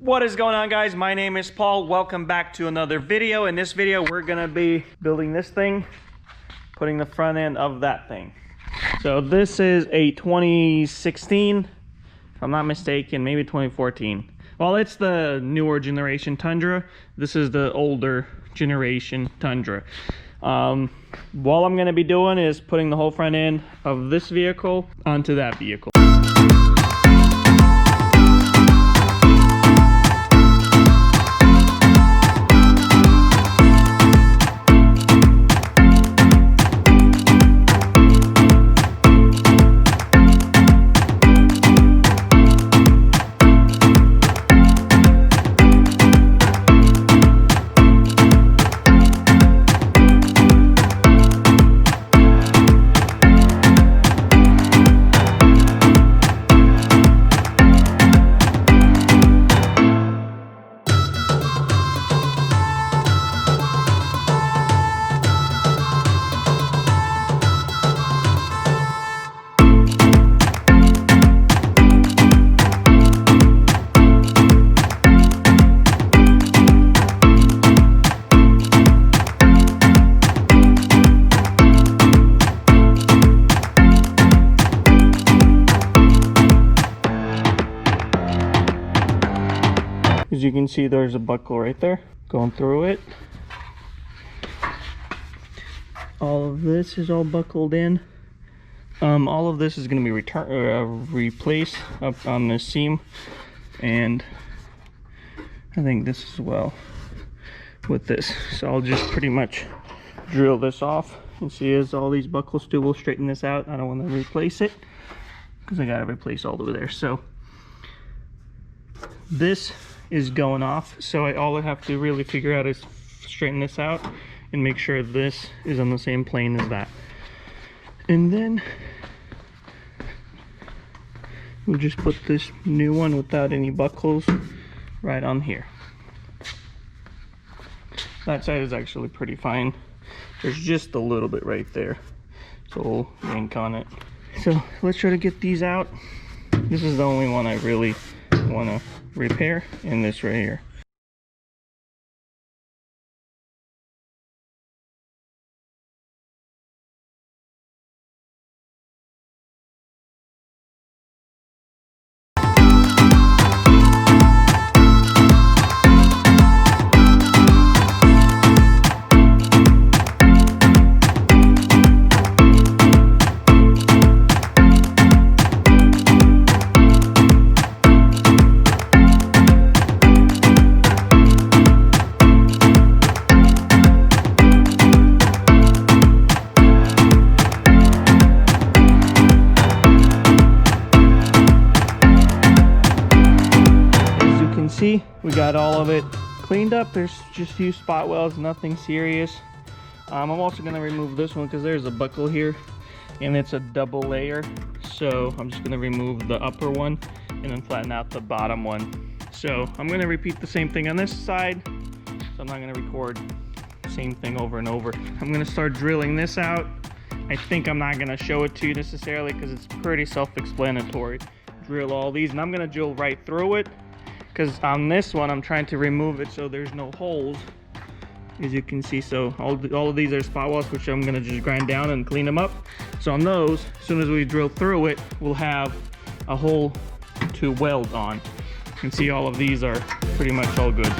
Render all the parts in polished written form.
What is going on, guys? My name is Paul. Welcome back to another video. In this video, we're gonna be building this thing, putting the front end of that thing. So this is a 2016, if I'm not mistaken, maybe 2014. Well, it's the newer generation Tundra. This is the older generation Tundra. What I'm gonna be doing is putting the whole front end of this vehicle onto that vehicle. As you can see, there's a buckle right there going through it. All of this is all buckled in. All of this is going to be replaced up on this seam, and I think this as well with this. So I'll just pretty much drill this off and see as all these buckles too. We'll straighten this out. I don't want to replace it because I got to replace all over there. So this is going off, so all I have to really figure out is straighten this out and make sure this is on the same plane as that, and then we'll just put this new one without any buckles right on here. That side is actually pretty fine. There's just a little bit right there, so we'll yank on it. So let's try to get these out. This is the only one I really want to repair, in this right here. See, we got all of it cleaned up. There's just a few spot welds, nothing serious. I'm also going to remove this one because there's a buckle here and it's a double layer, so I'm just going to remove the upper one and then flatten out the bottom one. So I'm going to repeat the same thing on this side, so I'm not going to record the same thing over and over. I'm going to start drilling this out. I think I'm not going to show it to you necessarily because it's pretty self-explanatory. Drill all these, and I'm going to drill right through it, because on this one I'm trying to remove it so there's no holes, as you can see. So all of these are spot welds, which I'm gonna just grind down and clean them up. So on those, as soon as we drill through it, we'll have a hole to weld on. You can see all of these are pretty much all good.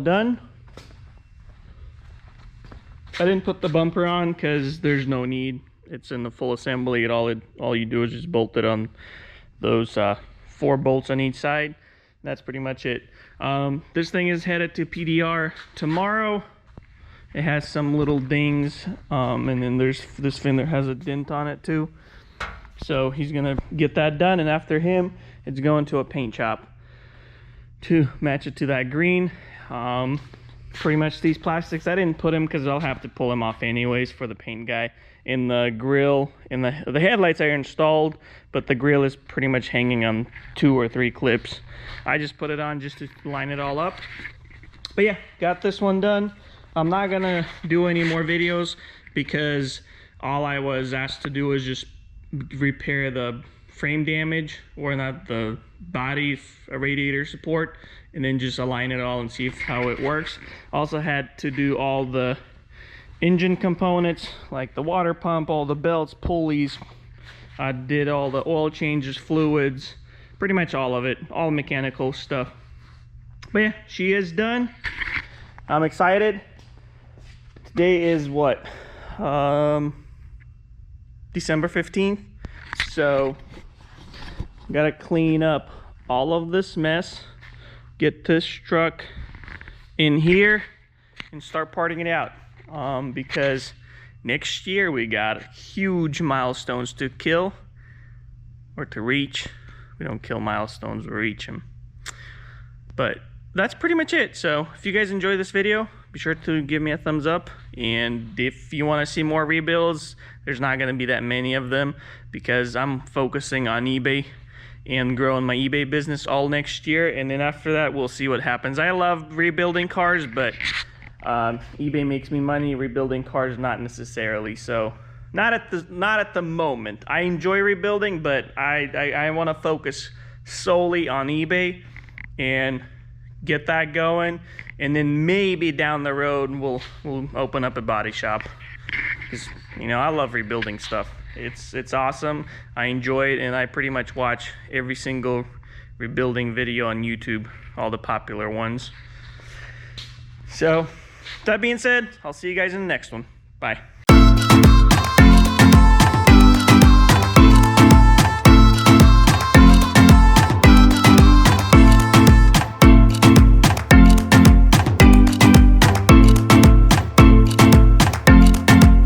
done. I didn't put the bumper on because there's no need. It's in the full assembly. All you do is just bolt it on those 4 bolts on each side. That's pretty much it. This thing is headed to PDR tomorrow. It has some little dings, and then there's this fender has a dent on it too. So he's gonna get that done, and after him, it's going to a paint shop to match it to that green. Pretty much these plastics, I didn't put them because I'll have to pull them off anyways for the paint guy. In the grill, in the headlights are installed, but the grill is pretty much hanging on 2 or 3 clips. I just put it on just to line it all up. But yeah, got this one done. I'm not gonna do any more videos because all I was asked to do was just repair the frame damage, or not the body radiator support, and then just align it all and see how it works. Also had to do all the engine components like the water pump, all the belts, pulleys. I did all the oil changes, fluids, pretty much all of it, all mechanical stuff. But yeah, she is done. I'm excited. Today is what? December 15th. So gotta clean up all of this mess, get this truck in here and start parting it out. Because next year we got huge milestones to kill or to reach. We don't kill milestones, we reach them. But that's pretty much it. So if you guys enjoy this video, be sure to give me a thumbs up. And if you want to see more rebuilds, there's not going to be that many of them because I'm focusing on eBay and growing my eBay business all next year. And then after that, we'll see what happens. I love rebuilding cars, but eBay makes me money, rebuilding cars not necessarily. So not at the moment. I enjoy rebuilding, but I want to focus solely on eBay and get that going, and then maybe down the road we'll open up a body shop, because you know I love rebuilding stuff. It's awesome. I enjoy it, and I pretty much watch every single rebuilding video on YouTube, all the popular ones. So that being said, I'll see you guys in the next one. Bye.